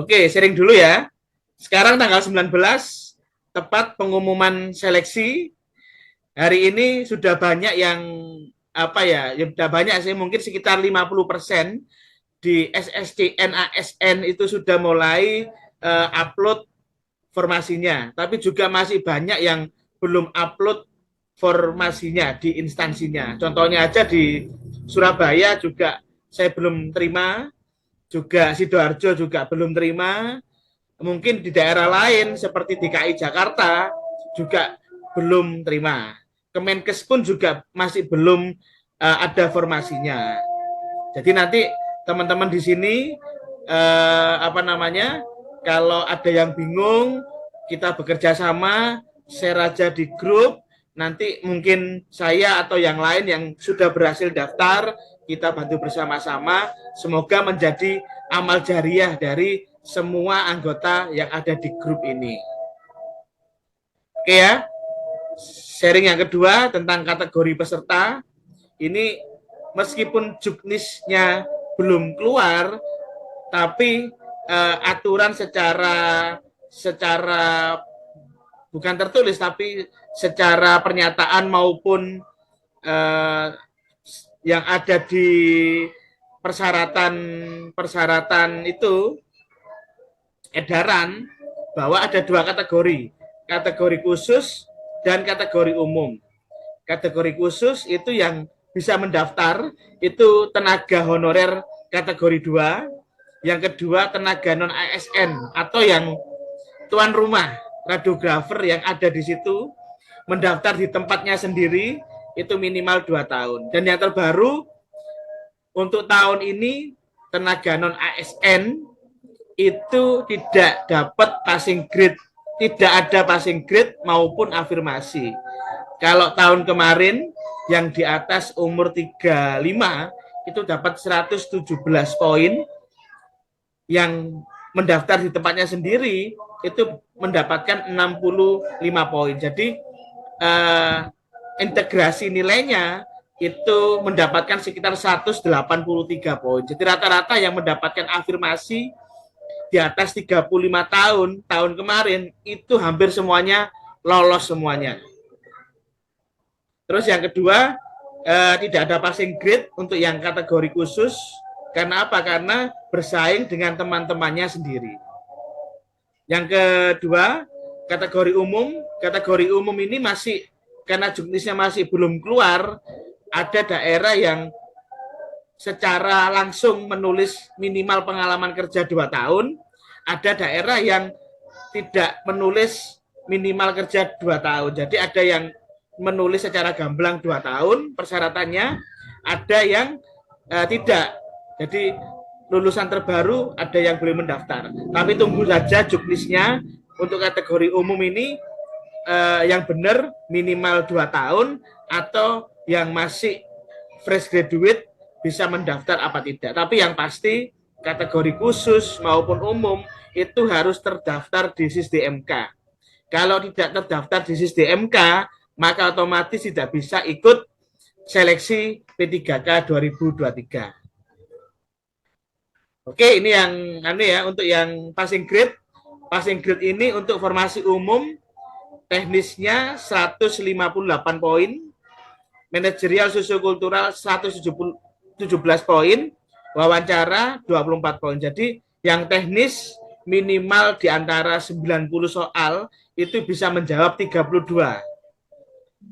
Oke, sharing dulu ya. Sekarang tanggal 19, tepat pengumuman seleksi. Hari ini sudah banyak yang sudah banyak sih, mungkin sekitar 50% di SSCN ASN itu sudah mulai upload formasinya. Tapi juga masih banyak yang belum upload formasinya di instansinya. Contohnya aja di Surabaya juga saya belum terima, juga Sidoarjo juga belum terima. Mungkin di daerah lain seperti DKI Jakarta juga belum terima. Kemenkes pun juga masih belum ada formasinya. Jadi nanti teman-teman di sini kalau ada yang bingung, kita bekerja sama, share aja di grup. Nanti mungkin saya atau yang lain yang sudah berhasil daftar, kita bantu bersama-sama. Semoga menjadi amal jariah dari semua anggota yang ada di grup ini. Oke ya, sharing yang kedua tentang kategori peserta. Ini meskipun juknisnya belum keluar, tapi aturan secara bukan tertulis, tapi secara pernyataan maupun yang ada di persyaratan itu edaran bahwa ada dua kategori khusus dan kategori umum. Kategori khusus itu yang bisa mendaftar itu tenaga honorer kategori 2, yang kedua tenaga non ASN atau yang tuan rumah, radiografer yang ada di situ mendaftar di tempatnya sendiri itu minimal 2 tahun. Dan yang terbaru untuk tahun ini tenaga non ASN itu tidak dapat passing grade, tidak ada passing grade maupun afirmasi. Kalau tahun kemarin yang di atas umur 35 itu dapat 117 poin, yang mendaftar di tempatnya sendiri itu mendapatkan 65 poin. Jadi integrasi nilainya itu mendapatkan sekitar 183 poin. Jadi rata-rata yang mendapatkan afirmasi di atas 35 tahun kemarin itu hampir semuanya lolos semuanya. Terus yang kedua, tidak ada passing grade untuk yang kategori khusus. Karena apa? Karena bersaing dengan teman-temannya sendiri. Yang kedua, kategori umum. Kategori umum ini masih, karena juknisnya masih belum keluar, ada daerah yang secara langsung menulis minimal pengalaman kerja 2 tahun, ada daerah yang tidak menulis minimal kerja 2 tahun. Jadi ada yang menulis secara gamblang 2 tahun persyaratannya, ada yang tidak. Jadi lulusan terbaru ada yang boleh mendaftar. Tapi tunggu saja juknisnya untuk kategori umum ini yang benar minimal 2 tahun atau yang masih fresh graduate bisa mendaftar apa tidak. Tapi yang pasti kategori khusus maupun umum itu harus terdaftar di SISDMK. Kalau tidak terdaftar di SISDMK, maka otomatis tidak bisa ikut seleksi P3K 2023. Oke, ini yang untuk yang passing grade. Passing grade ini untuk formasi umum teknisnya 158 poin, manajerial sosiokultural 117 poin, wawancara 24 poin. Jadi yang teknis minimal di antara 90 soal itu bisa menjawab 32.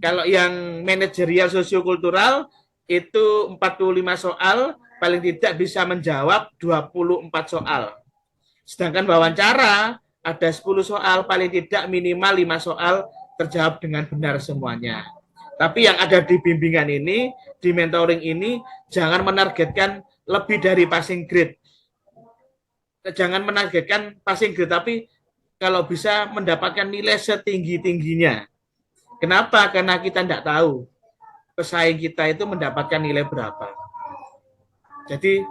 Kalau yang manajerial sosiokultural itu 45 soal, paling tidak bisa menjawab 24 soal. Sedangkan wawancara ada 10 soal, paling tidak minimal 5 soal terjawab dengan benar semuanya. Tapi yang ada di bimbingan ini, di mentoring ini, jangan menargetkan lebih dari passing grade. Jangan menargetkan passing grade, tapi kalau bisa mendapatkan nilai setinggi-tingginya. Kenapa? Karena kita tidak tahu pesaing kita itu mendapatkan nilai berapa. Jadi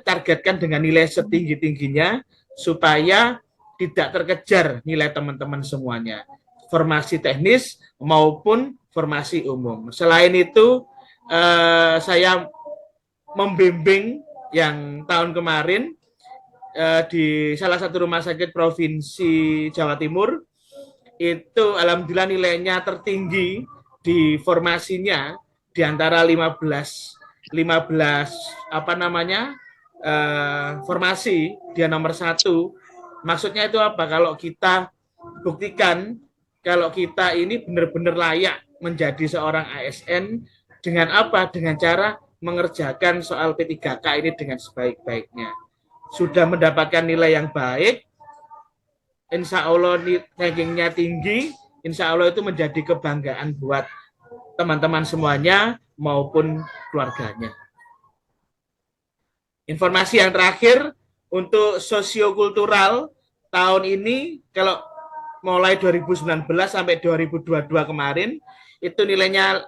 targetkan dengan nilai setinggi-tingginya supaya tidak terkejar nilai teman-teman semuanya, formasi teknis maupun formasi umum. Selain itu, saya membimbing yang tahun kemarin di salah satu rumah sakit provinsi Jawa Timur, itu alhamdulillah nilainya tertinggi di formasinya di antara 15 apa namanya formasi, dia nomor 1. Maksudnya itu apa? Kalau kita buktikan kalau kita ini benar-benar layak menjadi seorang ASN dengan apa? Dengan cara mengerjakan soal P3K ini dengan sebaik-baiknya. Sudah mendapatkan nilai yang baik, insya Allah rankingnya tinggi, insya Allah itu menjadi kebanggaan buat teman-teman semuanya maupun keluarganya. Informasi yang terakhir untuk sosiokultural tahun ini, kalau mulai 2019 sampai 2022 kemarin, itu nilainya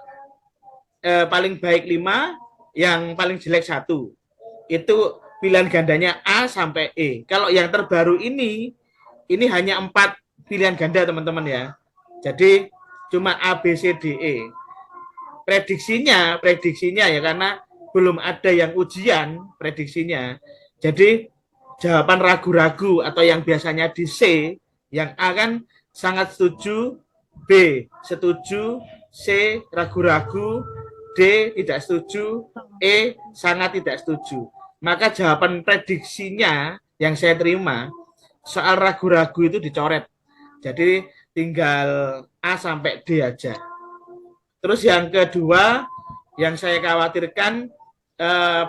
paling baik 5, yang paling jelek 1. Itu pilihan gandanya A sampai E. Kalau yang terbaru ini hanya 4 pilihan ganda teman-teman ya. Jadi cuma A, B, C, D, E. Prediksinya ya, karena belum ada yang ujian prediksinya. Jadi jawaban ragu-ragu atau yang biasanya di C, yang A kan sangat setuju, B setuju, C ragu-ragu, D tidak setuju, E sangat tidak setuju. Maka jawaban prediksinya yang saya terima soal ragu-ragu itu dicoret. Jadi tinggal A sampai D aja. Terus yang kedua, yang saya khawatirkan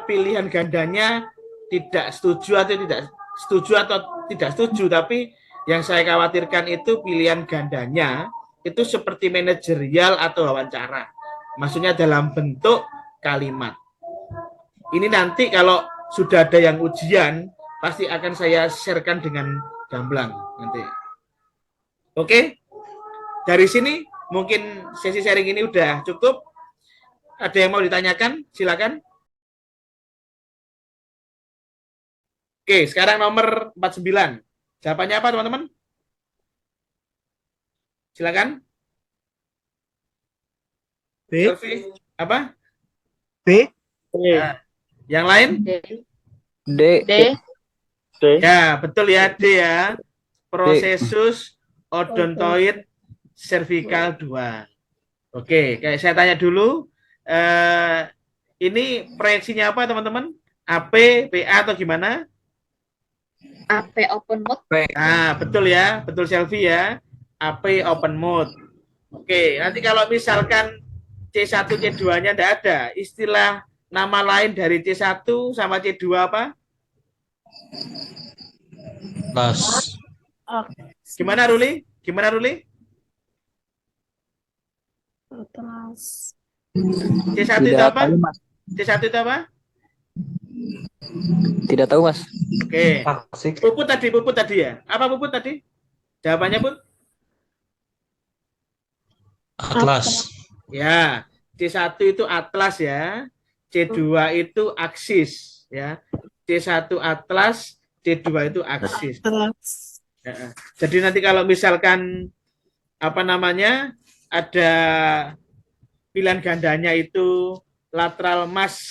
pilihan gandanya tidak setuju atau tidak setuju, tapi yang saya khawatirkan itu pilihan gandanya itu seperti manajerial atau wawancara. Maksudnya dalam bentuk kalimat. Ini nanti kalau sudah ada yang ujian, pasti akan saya sharekan dengan gamblang nanti. Oke? Dari sini mungkin sesi sharing ini udah cukup. Ada yang mau ditanyakan? Silakan. Oke, sekarang nomor 49. Jawabannya apa, teman-teman? Silakan. B. Apa? B. Nah, yang lain? D. D. D. Ya, betul ya, D ya. Prosesus odontoid cervical 2. Oke, kayak saya tanya dulu. Ini proyeksinya apa, teman-teman? AP, PA atau gimana? AP open mode. Nah, betul ya, betul Selfie ya. AP open mode. Oke, nanti kalau misalkan C1, C2-nya tidak ada, istilah nama lain dari C1 sama C2 apa? Kelas. Gimana Ruli? C1 itu apa? C1 itu apa? Tidak tahu, Mas. Oke. Puput tadi ya. Apa puput tadi? Jawabannya, Put? Atlas. Ya, C1 itu atlas ya. C2 itu aksis ya. C1 atlas, C2 itu aksis. Ya. Jadi nanti kalau misalkan apa namanya? Ada pilihan gandanya itu lateral mass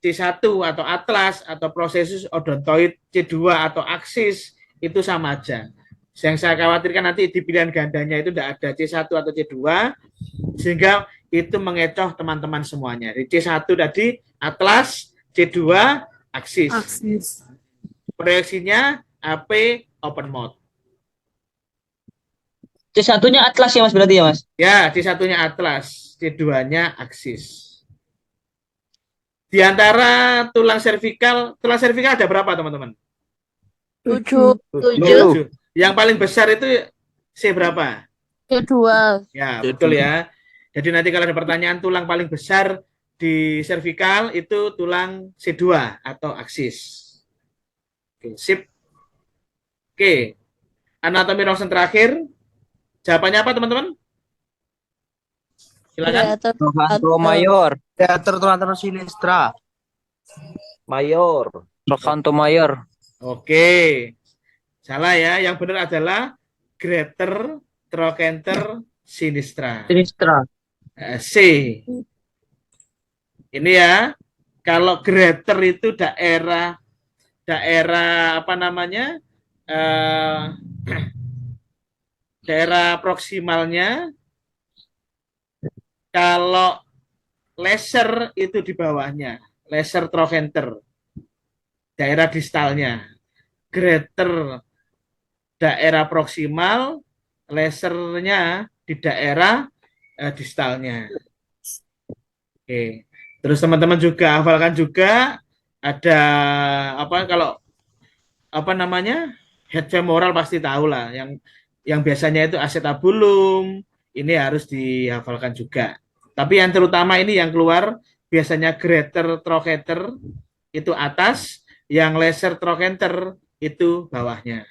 C1 atau atlas atau prosesus odontoid C2 atau aksis, itu sama aja. Yang saya khawatirkan nanti di pilihan gandanya itu tidak ada C1 atau C2, sehingga itu mengecoh teman-teman semuanya. Di C1 tadi atlas, C2 aksis. Proyeksinya AP open mode. C1-nya atlas ya Mas berarti ya Mas? Ya, C1-nya atlas, C2-nya aksis. Di antara tulang servikal ada berapa teman-teman? 7. Yang paling besar itu C berapa? C2. Ya, betul ya. Jadi nanti kalau ada pertanyaan tulang paling besar di servikal itu tulang C2 atau aksis. Oke, sip. Oke. Anatomi rongsen terakhir. Jawabannya apa, teman-teman? Silakan. Trochanter mayor. Teater tulang sinistra. Mayor. Trochanter mayor. Oke. Salah ya. Yang benar adalah greater trochanter sinistra. C. Ini ya. Kalau greater itu daerah daerah apa namanya? eh, daerah proksimalnya, kalau laser itu di bawahnya, laser trochanter, daerah distalnya. Greater daerah proksimal, lasernya di daerah distalnya. Oke. Terus teman-teman juga hafalkan juga ada apa kalau apa namanya? Head femoral pasti tahu lah, yang biasanya itu acetabulum, ini harus dihafalkan juga. Tapi yang terutama ini yang keluar biasanya greater trochanter itu atas, yang lesser trochanter itu bawahnya.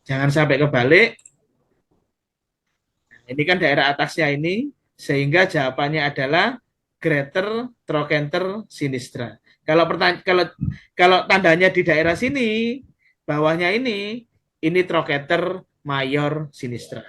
Jangan sampai kebalik. Ini kan daerah atasnya ini, sehingga jawabannya adalah greater trochanter sinistra. Kalau tandanya di daerah sini, bawahnya ini trochanter mayor sinistra.